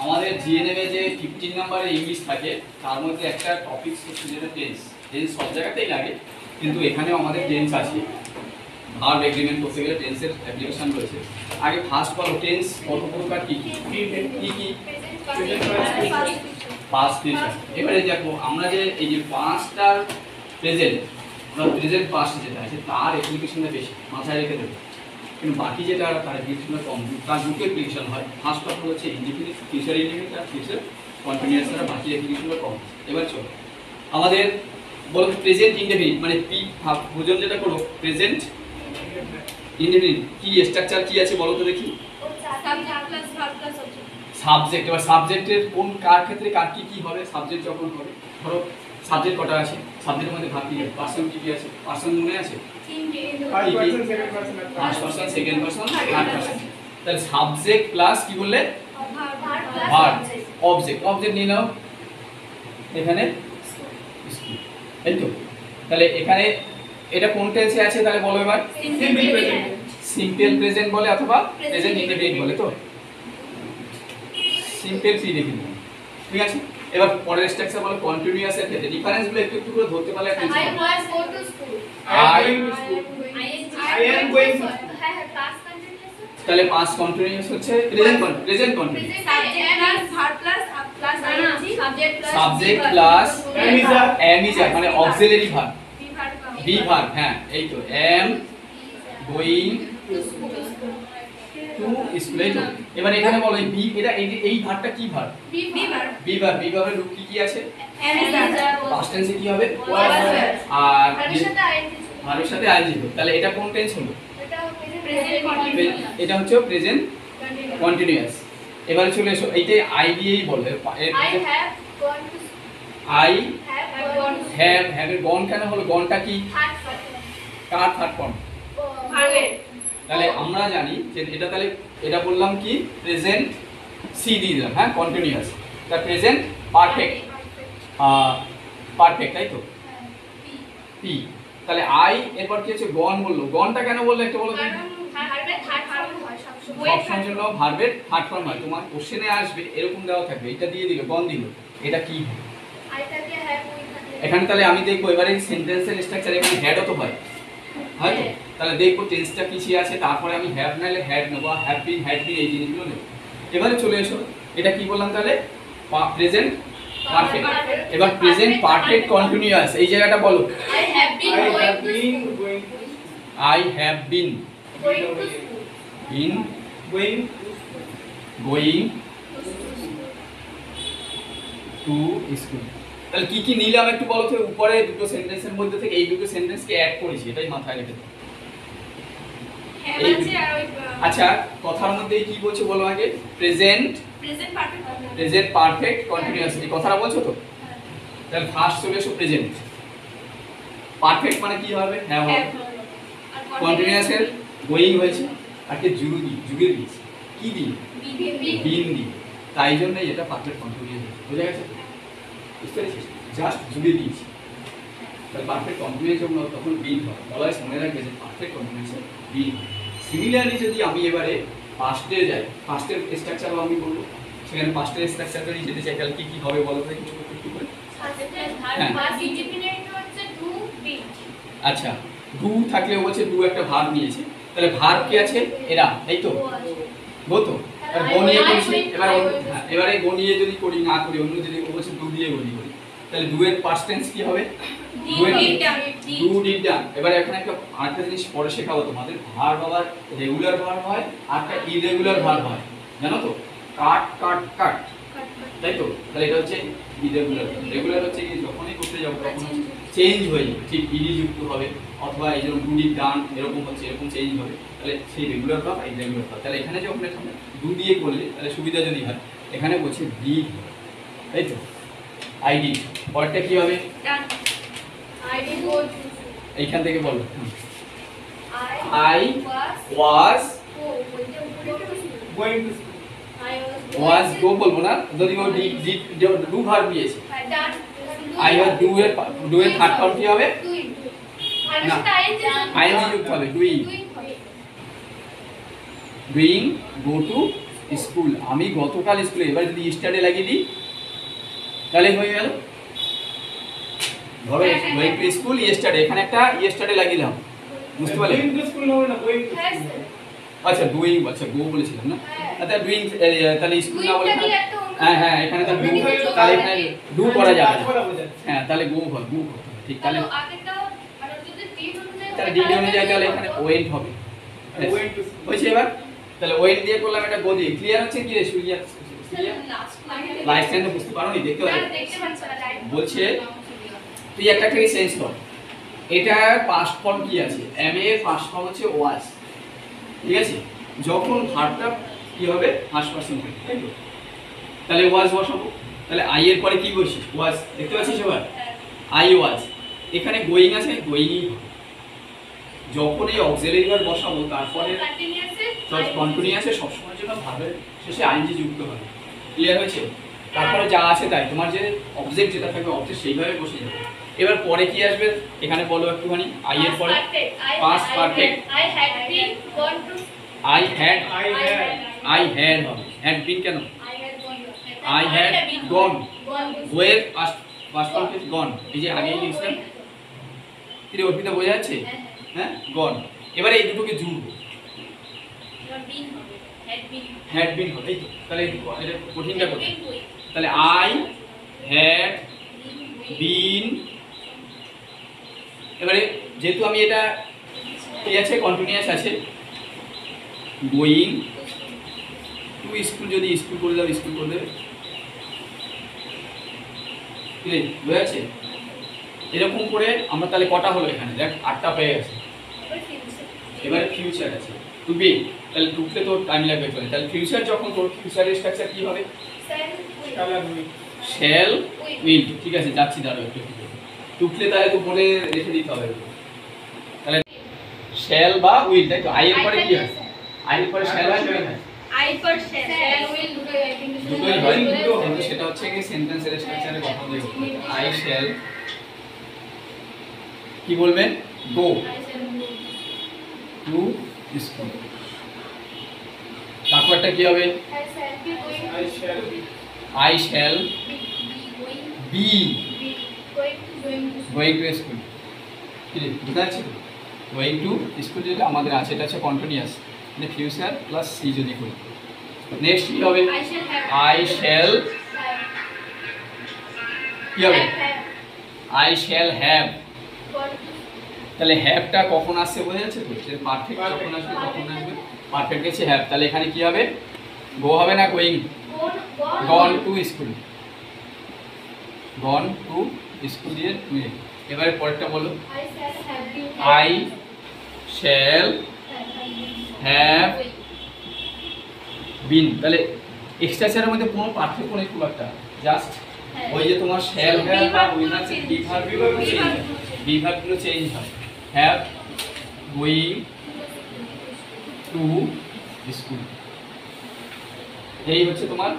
আমাদের জিএনএম এ যে 15 নম্বরের ইংলিশ থাকে তার মধ্যে একটা টপিক হচ্ছে যেটা টেন্স। টেন্স সব জায়গাতেই লাগে, কিন্তু এখানেও আমাদের টেন্স আছে। ভার্ব এগ্রিমেন্ট করতে গেলে টেন্সের অ্যাপ্লিকেশন রয়েছে। আগে ফার্স্ট বলো, টেন্স কত প্রকার, কি কি? Past future. এবারে দেখো আমরা যে এই যে পাস্টটার প্রেজেন্ট, আমরা প্রেজেন্ট পাস্ট যেটা আছে তার অ্যাপ্লিকেশনটা বেশি, মাথায় রেখে দেবো। কিন্তু বাকি যেটা তার অ্যাপ্লিকেশনটা কম, তার দুটো অ্যাপ্লিকেশন হয়। ফার্স্ট কথা হচ্ছে ইনডিফিনিট, ফিউচার ইনডিফিনিট আর ফিউচার কন্টিনিউয়াস, ছাড়া বাকি অ্যাপ্লিকেশনটা কম। এবার চলো আমাদের বলো প্রেজেন্ট ইনডিফিনিট মানে পি ভোজন যেটা করো প্রেজেন্ট ইনডিফিনিট কি স্ট্রাকচার কি আছে বলো তো দেখি। সাবজেক্ট। এবার সাবজেক্টের কোন কার ক্ষেত্রে কার কি কি হবে, সাবজেক্ট যখন হবে ধরো সাবজেক্ট কটা আছে, সাবজেক্টের মধ্যে ভাগ কি আছে, পার্সন কি কি আছে, পার্সন মনে আছে first person, second person, third person. তাহলে সাবজেক্ট প্লাস কি বললে ভার্ব, অবজেক্ট। অবজেক্ট নিয়ে নাও এখানে স্কুল, এই তো। তাহলে এখানে এটা কোন টেন্সে আছে তাহলে বলো এবার। সিম্পল প্রেজেন্ট বলে অথবা প্রেজেন্ট ইনডিফিনিট বলে। তো সিম্পল প্রিডিফিনিট, ঠিক আছে। এবার পরের স্ট্রাকচার বলো কন্টিনিউয়াস এর ক্ষেত্রে ডিফারেন্সগুলো একটু একটু করে ধরতে পারলে একটা I was go to school. I am going to Past continuous. তাহলে পাস্ট কন্টিনিউয়াস হচ্ছে present continuous. Subject plus am is মানে অক্সিলারি ভার্ব, বি ভার্ব। হ্যাঁ এই তো, am going to স্কুল। এই তো। এবার এখানে বলো এই বি, এটা এই ভার্বটা কি ভার্ব? Be verb. বি ভার্বের রূপ কি কি আছে? পাস্ট টেন্সে কি হবে? আর ভার্বের সাথে আইএনজি। তাহলে এটা কোন টেন্স হলো? এটা হচ্ছে প্রেজেন্ট কন্টিনিউয়াস। এবারে চলে এসো এইটাই আই দিয়েই বলে। আই হ্যাভ এর গন কেন হলো? গনটা কি কার থার্ড ফর্ম? তাহলে আমরা জানি যে এটা, তাহলে এটা বললাম কি প্রেজেন্ট সি দিয়ে দিলাম, হ্যাঁ কন্টিনিউয়াস। তা প্রেজেন্ট পারফেক্ট, পারফেক্ট তাই তো, পি। তাহলে আই এরপর কি হচ্ছে গন বললো। গনটা কেন বললো একটু বলো তো। সবসময়ের জন্য ভার্বের থার্ড ফর্ম হয়। তোমার কোশ্চেনে আসবে এরকম দেওয়া থাকবে, এটা দিয়ে দিল গন দিল, এটা কি এখানে। তাহলে আমি দেখবো এবারে সেন্টেন্সের স্ট্রাকচার এখানে হ্যাডও তো হয়, হয়তো। তাহলে দেখবো টেন্সটা পিছিয়ে আছে, তারপরে আমি হ্যাভ নাইলে হ্যাড নেবো, হ্যাভ বিন হ্যাড বিন এই জিনিসগুলো নেবো। এবারে চলে এসো এটা কি বললাম তাহলে প্রেজেন্ট পারফেক্ট। এবার প্রেজেন্ট পারফেক্ট কন্টিনিউয়াস এই জায়গাটা বলো। I have been going to school। তাহলে কি কি নিলাম একটু বলো তো। উপরে দুটো সেন্টেন্সের মধ্যে থেকে এই দুটো সেন্টেন্সকে অ্যাড করেছি, এটাই মাথায় রেখে দাও। আচ্ছা কথার মধ্যে কি বলছো বলো আগে। প্রেজেন্ট পারফেক্ট কন্টিনিউয়াস এই কথাটা বলছো তো। তাহলে ফার্স্ট চলে এসো প্রেজেন্ট পারফেক্ট মানে কি হবে? হ্যাঁ হবে। কন্টিনিউয়াস এর গোয়িং হয়েছে আর কি যুগে দিয়েছে কি দিয়ে? বিন দিয়ে। তাই জন্যই এটা পারফেক্ট কন্টিনিউয়াস বুঝে গেছে? বুঝতে পেরেছিস? জাস্ট যুগে দিয়েছি। তাহলে পারফেক্ট কন্টিনিউয়াস যখন তখন বিন হয়। বলা হয় মনে রাখবে যে পারফেক্ট কন্টিনিউয়াস বিন। সিমিলারলি যদি আমি এবারে পাস্টে যাই, পাস্টের স্ট্রাকচারও আমি বলবো। সেখানে পাস্টের স্ট্রাকচারটা নিয়ে যেতে চাই, তাহলে কি কি হবে বলো তো কিছু করে। আচ্ছা ডু থাকলে বলছে ডু একটা ভার্ব নিয়েছে, তাহলে ভার্ব কি আছে? এরা, এই তো গো তো। আর গো নিয়ে করেছি। এবারে গো নিয়ে যদি করি না করি অন্য যদি বলছে ডু দিয়ে করি, তাহলে ডু এর পাস্ট টেন্স কি হবে? Do did done. এবারে এখানে আরেকটা জিনিস পরে শেখাবো তোমাদের। ভার্ব আবার রেগুলার ভার্ব হয় আর একটা ইররেগুলার ভার্ব হয়, জানো তো? কাট কাট কাট, তাই তো। তাহলে এটা হচ্ছে ইররেগুলার। রেগুলার হচ্ছে কি যখনই করতে যাবো তখন চেঞ্জ হয়ে যাবে, ঠিক ইডি যুক্ত হবে অথবা এই যেমন ডু ডিড ডান এরকম হচ্ছে, এরকম চেঞ্জ হবে। তাহলে সেই রেগুলার ভার্ব আর ইররেগুলার ভার্ব। তাহলে এখানে যখন এখানে ডু দিয়ে করলে তাহলে সুবিধা যদি হয়, এখানে বলছে ডিড, তাই তো আই ডিড। পরেরটা কি হবে? এইখান থেকে বলো। আই ওয়াজ ওয়াজ গো বলবো না, যদি ও ডু ভার্ব দিয়েছে। আই ওয়াজ ডু এর থার্ড ফর্ম কি হবে? না আইএনজি যুক্ত হবে, doing. Doing go to school, আমি গতকাল স্কুলে, এবার যদি ইস্টারডে লাগিয়ে দিই তাহলে হয়ে গেল। ধরো গোয়িং টু স্কুল ইয়েস্টারডে, এখানে একটা ইয়েস্টারডে লাগিয়ে দাও, বুঝতে পারলে? স্কুল হবে না, গোয়িং টু হ্যাঁ স্কুল। স্যার। আচ্ছা ডুইং, আচ্ছা গো বলেছিলাম না, আচ্ছা ডুইং, তাহলে স্কুল না বলে Doing টা কি একটা অন্য- হ্যাঁ হ্যাঁ এখানে তো ডু, তাহলে এখানে ডু করা যাবে না। হ্যাঁ তাহলে গো হয়, গো করতে হবে, ঠিক। তাহলে তাহলে আগেরটা মানে যদি ডিড অনুযায়ী তাহলে হয়, ডিডি অনুযায়ী তাহলে এখানে কত? ওয়েন্ট হবে, গোয়িং টু স্কুল। হয়েছে? এবার তাহলে ওয়েন্ট দিয়ে করলাম, এটা গো দিয়ে। ক্লিয়ার হচ্ছে কি রে Suriya? Sir, last line- lifetime বুঝতে পারোনি, দেখতে স্যার, পারো? দেখতে পাচ্ছি না, direct বলছে, বলছি। তুই একটা থেকে চেঞ্জ কর, এটা পাস্ট ফর্ম কি আছে, এম এর পাস্ট ফর্ম হচ্ছে ওয়াজ, ঠিক আছে? যখন ভার্বটা কি হবে ফার্স্ট পারসন হবে, তাই তো? তাহলে ওয়াজ বসাবো, তাহলে আই এর পরে কি বসি? ওয়াজ, দেখতে পাচ্ছিস এবার? আই ওয়াজ, এখানে গোয়িং আছে, গোয়িংই হবে। যখন এই অক্সিলারি ভার্ব বসাবো তারপরে Continuous কন্টিনিউয়াসে সবসময়ের জন্য ভার্বের শেষে আইএনজি যুক্ত হবে। ক্লিয়ার হয়েছে? তারপরে যা আছে তাই, তোমার যে অবজেক্ট যেটা থাকবে অবজেক্ট সেইভাবে বসে যাবে। এবার পরে কি আসবে এখানে বলো একটুখানি, আই এর পরে Past perfect. I had been gone to I had, I I had হবে, হ্যাড বিন কেন? I had gone I had gone. gone ওয়ের পাস্ট ফর্ম ইজ গন, এই যে আগেই লিখছিলাম। কি রে অর্পিতা বোঝা যাচ্ছে? হ্যাঁ গন। এবারে এই দুটোকে জুড়বো, been হবে had been হ্যাড বিন হবে, এই তো। তাহলে এটা কঠিনটা করতে, been going তাহলে আই হ্যাড বিন। এবারে যেহেতু আমি এটা কি আছে কন্টিনিউয়াস আছে, গোয়িং টু স্কুল, যদি স্কুল করে দাও স্কুল করে দেবে, ঠিক বোঝা যাচ্ছে? এরকম করে আমরা তাহলে কটা হলো এখানে, দেখ 8টা পেয়ে গেছে। এবারে ফিউচার আছে, টু বি, তাহলে টুকলে তোর টাইম লাগবে চলে। তাহলে ফিউচার যখন তোর ফিউচারের স্ট্রাকচার কি হবে? শ্যাল উইল, ঠিক আছে যাচ্ছি, দাঁড়ো একটু টুকলে তাহলে তো বলে রেখে দিতে হবে। তাহলে শ্যাল বা উইল, তাই তো? আই এর পরে কি হয়? আই এর পরে শ্যাল হয় না? I for shall will দুটোই হয়, কিন্তু দুটোই হয়, কিন্তু সেটা হচ্ছে কি সেন্টেন্সের স্ট্রাকচারে কথা বলে। আই শ্যাল কি বলবেন? Go I shall go. To school. তারপরটা কি হবে? I shall be going I shall be I shall be going to going to school. কি রে বুঝতে পারছিস? গোয়িং টু স্কুল যেটা আমাদের আছে এটা হচ্ছে কন্টিনিউয়াস, মানে ফিউচার প্লাস সি যদি করি। নেক্সট কি হবে? I shall have I shall কি হবে? have I shall have. gone to তাহলে হ্যাভটা কখন আসছে বোঝা যাচ্ছে তো? যে পারফেক্ট যখন আসবে তখন আসবে, পারফেক্ট গেছে হ্যাভ। তাহলে এখানে কি হবে? গো হবে না going? Gone to school, gone to school দিয়ে নিয়ে। এবারে পরেরটা বলো, I shall have been I shall have been. তাহলে এক্সট্রাচারের মধ্যে কোনো পার্থক্য নেই খুব একটা, জাস্ট ওই যে তোমার শ্যাল হ্যাভ বা উইল আছে, বিভাগগুলো চেঞ্জ হয়, বিভাগগুলো চেঞ্জ হয়। হ্যাভ, গোয়িং টু স্কুল, এই হচ্ছে তোমার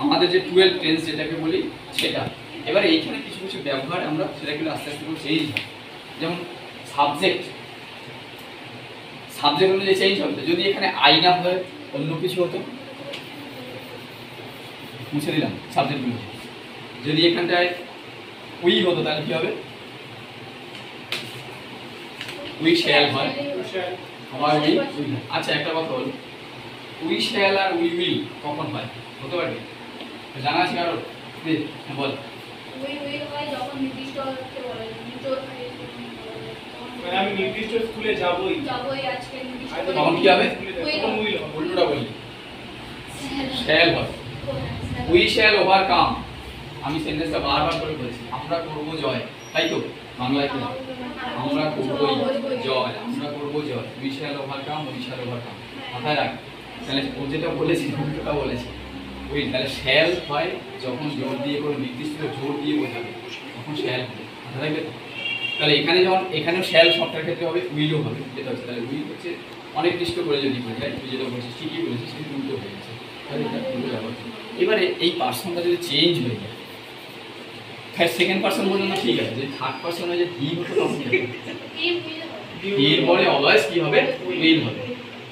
আমাদের যে 12 টেন্স যেটাকে বলি সেটা। এবার এইখানে কিছু কিছু ব্যবহার আমরা সেটা কিন্তু আস্তে আস্তে করে চেঞ্জ হয়। যেমন সাবজেক্ট, সাবজেক্ট অনুযায়ী চেঞ্জ হবে। যদি এখানে আই না হয় অন্য কিছু হতো, মুছে দিলাম সাবজেক্টগুলো। যদি এখানটায় উই হতো তাহলে কি হবে? উই শ্যাল হয়, আবার উই উইল। আচ্ছা একটা কথা বলো, উই শ্যাল আর উই উইল কখন হয়? হতে পারে জানা আছে কারো? হ্যাঁ বল। will হয় যখন নির্দিষ্ট অর্থে বলা যায়, নির্দিষ্ট অর্থে মানে আমি নির্দিষ্ট স্কুলে যাবই, যাবই আজকে নির্দিষ্ট আজ করে তখন কি হবে? তখন উইল হবে। উল্টোটা বলি, শ্যাল হয়। উই শ্যাল ওভারকাম, আমি সেন্টেন্সটা বারবার করে বলেছি, আমরা করব জয়, তাই তো? বাংলায় কি হয়? আমরা করবই জয়, আমরা করব জয়। We shall overcome, we shall overcome, মাথায় রাখ। তাহলে ও যেটা বলেছি উল্টোটা বলেছি। উই, তাহলে শ্যাল হয় যখন জোর দিয়ে কোনো নির্দিষ্ট জোর দিয়ে বোঝাবে তখন শ্যাল হবে, মাথায় রাখবে তো? তাহলে এখানে যেমন এখানেও শ্যাল সবটার ক্ষেত্রে হবে, উইলও হবে, যেটা হচ্ছে। তাহলে উইল হচ্ছে অনির্দিষ্ট করে যদি বোঝায়, তুই যেটা বলছিস ঠিকই বলেছিস, কিন্তু উল্টো হয়ে গেছে। তাহলে এটা পুরো ব্যবহার। এবারে এই পার্সনটা যদি চেঞ্জ হয়ে যায়, সেকেন্ড পার্সন পর্যন্ত ঠিক আছে, যে থার্ড পার্সন হয়ে যে হি হতো তখন কি হবে? will এর পরে অলওয়েজ কি হবে? উইল হবে।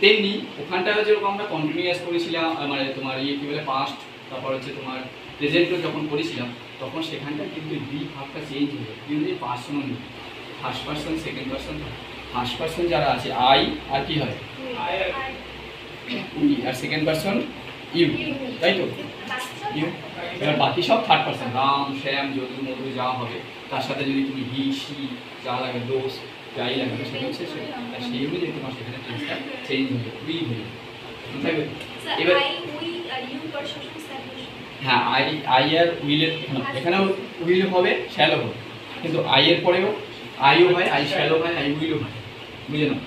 তেমনি ওখানটায় যেরকম আমরা কন্টিনিউয়াস করেছিলাম, মানে তোমার কি বলে পাস্ট, তারপর হচ্ছে তোমার প্রেজেন্টও যখন করেছিলাম তখন সেখানটায় কিন্তু বি ভাগটা চেঞ্জ হয়ে যায়, কিন্তু personal first person second person. First person যারা আছে আই আর কি হয় উই, আর সেকেন্ড পার্সন ইউ, তাই তো ইউ। এবার বাকি সব থার্ড পার্সন, রাম শ্যাম যদু মধু যা হবে তার সাথে যদি তুমি হি সি যা লাগে দোষ যাই লাগবে সেটা হচ্ছে সে, আর সেই অনুযায়ী তোমার সেখানে টেন্সটা চেঞ্জ হয়ে যাবে, উই হয়ে যাবে। এবার হ্যাঁ আই আর উইলের এখানেও উইল হবে শ্যালো হবে, কিন্তু আই এর পরেও আইও হয়, আই শ্যালো হয়, আই উইলও হয়, বুঝে নাও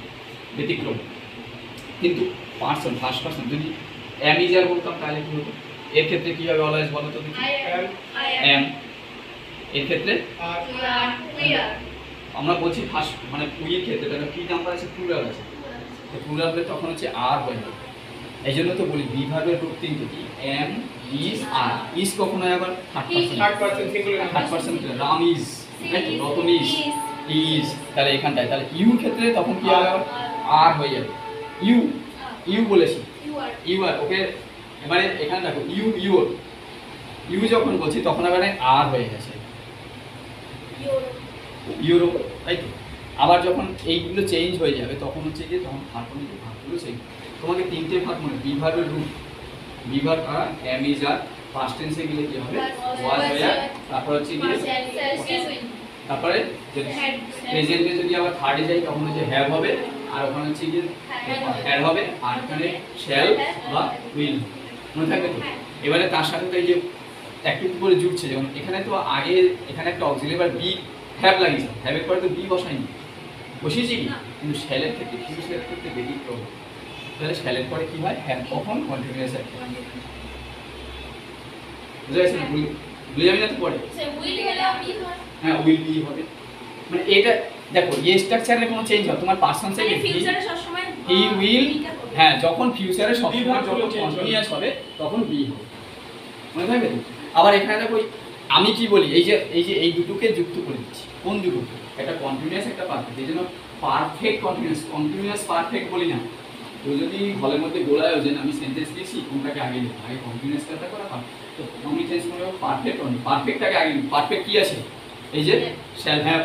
ব্যতিক্রম। কিন্তু পার্সন ফার্স্ট পার্সন যদি এম ইজ আর বলতাম তাহলে কি হতো? এর ক্ষেত্রে কি হবে অলওয়েজ বলো তো দেখি? এম। এর ক্ষেত্রে আমরা বলছি ফার্স্ট মানে উইয়ের ক্ষেত্রে তাহলে কি নাম্বার আছে? প্লুরাল আছে, তো প্লুরাল হলে তখন হচ্ছে আর হয়ে যাবে। এই জন্য তো বলি বি ভার্বের রূপ তিনটে, কি এম ইজ আর। ইজ কখনো আবার third person Ram is, Ratan is, is, তাহলে এখানটায় তাহলে ইউ ক্ষেত্রে তখন কি হবে? আর হয়ে যাবে। ইউ ইউ বলেছি, ইউ আর ওকে। এবারে এখানে দেখো ইউ ইউর, ইউ যখন বলছি তখন এবারে আর হয়ে গেছে ইউরো, তাই তো। আবার যখন এইগুলো চেঞ্জ হয়ে যাবে তখন হচ্ছে যে তখন ভাগগুলো চেঞ্জ। তোমাকে তিনটে ভাগ মনে, বি ভার্বের রূপ, be verb am is are, past টেন্সে গেলে কি হবে? ওয়াজ হয়ে, তারপর হচ্ছে গিয়ে তারপরে প্রেজেন্টে যদি আবার থার্ডে যাই তখন হচ্ছে হ্যাভ হবে, আর ওখানে হচ্ছে গিয়ে হ্যাড হবে, আর এখানে শ্যাল বা উইল মনে থাকবে তো। এবারে তার সাথে তো এই যে একটু করে জুড়ছে, যেমন এখানে তো আগে এখানে একটা অক্সিলারি বা বি হ্যাভ লাগিয়েছে, হ্যাভের পরে তো বি বসাইনি, বসিয়েছি কি, কিন্তু শ্যালের ক্ষেত্রে ফিউচারের ক্ষেত্রে ব্যতিক্রম। তাহলে শ্যালের পরে কি হয়? হ্যাভ কখন কন্টিনিউয়াস হয়, বুঝা গেছে না? বুঝে যাবি না তো পরে? হ্যাঁ উইল বি হবে, মানে এটা দেখো এই স্ট্রাকচারে কোনো চেঞ্জ হয় তোমার পার্সন থেকে ফিউচারে সব সময় হি উইল, হ্যাঁ যখন ফিউচারে সব সময় যখন কন্টিনিউয়াস হবে তখন বি হবে, মনে থাকবে তো। আবার এখানে দেখো আমি কি বলি, এই দুটোকে যুক্ত করে দিচ্ছি। কোন দুটো? একটা কন্টিনিউয়াস একটা পারফেক্ট। এই জন্য পারফেক্ট কন্টিনিউয়াস পারফেক্ট বলি না। তো যদি হলের মধ্যে গোলায় যে আমি সেন্টেন্স লিখছি কোনটাকে আগে লিখি, আগে কন্টিনিউয়াসটা করা তো আমি চেঞ্জ করবো পারফেক্ট অন, পারফেক্টটাকে আগে লিখি। পারফেক্ট কি আছে? এই যে শ্যাল হ্যাভ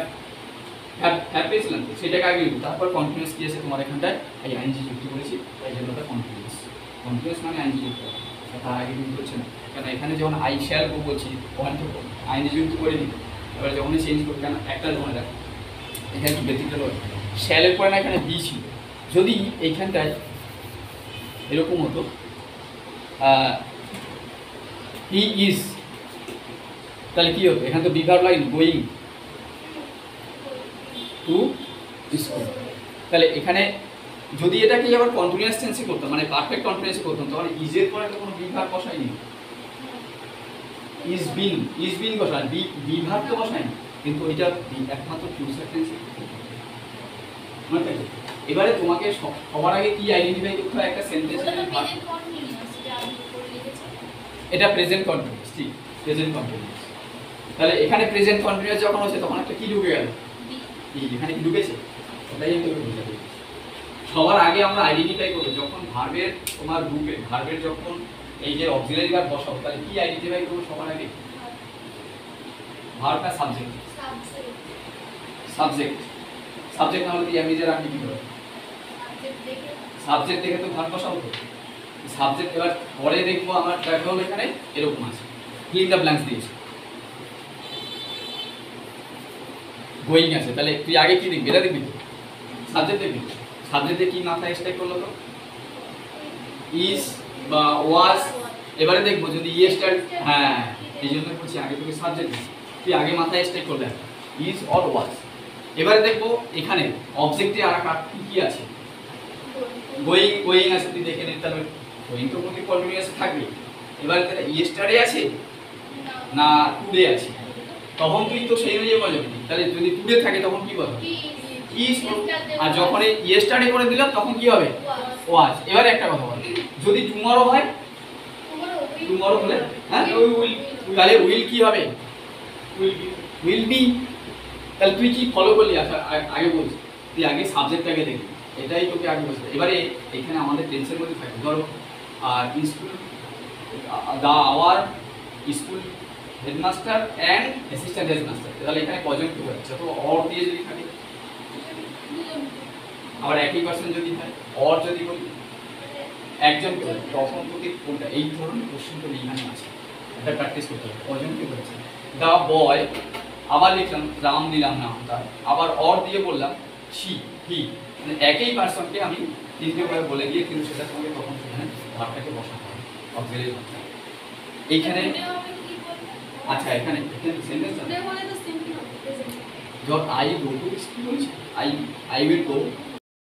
পেয়েছিলাম তো সেটাকে আগে লিখবো, তারপর কন্টিনিউয়াস কি আছে তোমার এখানটায় এই আইএনজি যুক্ত করেছি, এই জন্য ওটা কন্টিনিউয়াস মানে আইএনজি যুক্ত করা, তার আগে কিন্তু হচ্ছে না। কারণ এখানে যখন আই শ্যাল গো বলছি ওখান থেকে আইএনজি যুক্ত করে দিই, এবার যখনই চেঞ্জ করি, কেন একটা যখন দেখো এখানে কি ব্যতিক্রম হয়, শ্যালের পরে না এখানে বি ছিল, যদি এইখানটায় এরকম হতো হি ইজ, তাহলে কি হতো? এখানে তো be verb line going to school, তাহলে এখানে যদি এটাকে আবার কন্টিনিউয়াস টেন্সে করতাম মানে পারফেক্ট কন্টিনিউয়াসে করতাম তাহলে ইজের পরে তো কোনো বি ভার্ব বসাইনি, ইজ বিন বসাই, বি ভার্ব তো বসাইনি, কিন্তু ওইটা একমাত্র ফিউচার টেন্সে। এবারে তোমাকে সবার আগে কি আইডেন্টিফাই করতে হয়? একটা সেন্টেন্সের এটা প্রেজেন্ট কন্টিনিউয়াস, ঠিক প্রেজেন্ট কন্টিনিউয়াস। তাহলে এখানে প্রেজেন্ট কন্টিনিউয়াস যখন হচ্ছে তখন একটা কি ঢুকে গেল, এখানে কি ঢুকেছে? ওটাই আমি তোকে বুঝাতে। সবার আগে আমরা আইডেন্টিফাই করবো যখন ভার্বের তোমার গ্রুপে ভার্বের যখন এই যে অক্সিলারি ভার্ব বসাবো তাহলে কি আইডেন্টিফাই করবো সবার আগে? ভার্ব না সাবজেক্ট? সাবজেক্ট না হলে কি আমি যে রাখি কি করব? সাবজেক্ট দেখে তো ভার্ব বসাবো তো। সাবজেক্ট এবার পরে দেখবো আমার দেখো এখানে এরকম আছে, ফিল ইন দ্য ব্ল্যাঙ্কস দিয়েছে, গোয়িং আছে, তাহলে তুই আগে কি দেখবি? এটা দেখবি তো, সাবজেক্ট দেখবি। সাবজেক্টে কি মাথায় স্ট্রাইক করলো তো? ইজ বা ওয়াজ। এবারে দেখবো যদি ইয়েস্টার, হ্যাঁ এই জন্য বলছি আগে তোকে সাবজেক্ট তুই আগে মাথায় স্ট্রাইক করলে ইজ অর ওয়াজ। এবারে দেখবো এখানে অবজেক্টে আর কি আছে? গোয়িং আছে, তুই দেখে নে। তাহলে গোয়িং তো প্রতি কন্টিনিউয়াস থাকবে। এবারে তাহলে ইয়েস্টারডে আছে না টুডে আছে, তখন তুই তো সেই অনুযায়ী বলবি। তাহলে যদি টুডে থাকে তখন কি বলবো? ইজ। আর যখন ইয়েস্টারডে করে দিলাম তখন কি হবে? ওয়াজ। এবারে একটা কথা বল, যদি টুমরো হয়, টুমরো হলে হ্যাঁ তাহলে উইল কি হবে? Will be. তাহলে তুই কি ফলো করলি? আগে বলছি তুই আগে সাবজেক্টটাকে দেখবি। এটাই তোকে আগে বুঝতে হবে। এবারে এখানে আমাদের টেন্সের মধ্যে থাকে ধরো school the our school headmaster and assistant headmaster, তাহলে এখানে কজনকে বোঝাচ্ছে? তো অর দিয়ে যদি থাকে, আবার একই পার্সন যদি হয়, অর যদি বলি একজনকে বোঝাচ্ছে, তখন তোকে কোনটা এই ধরনের কোশ্চেন তো এখানে আছে, এটা প্র্যাকটিস করতে হবে। কজনকে বোঝাচ্ছে? দা বয়, আবার লিখলাম রাম দিলাম না তার, আবার অর দিয়ে বললাম শি হি, মানে একই পার্সনকে আমি তৃতীয়ভাবে বলে গিয়ে কিন্তু সেটার সঙ্গে তখন সেখানে ভাবটাকে বসাতে হবে, অক্সিলারি ভাবটা এইখানে। আচ্ছা এখানে সেন্টেন্স আছে, মনে বলে তো সিম্পল হবে প্রেজেন্ট। যখন I go to school, I will go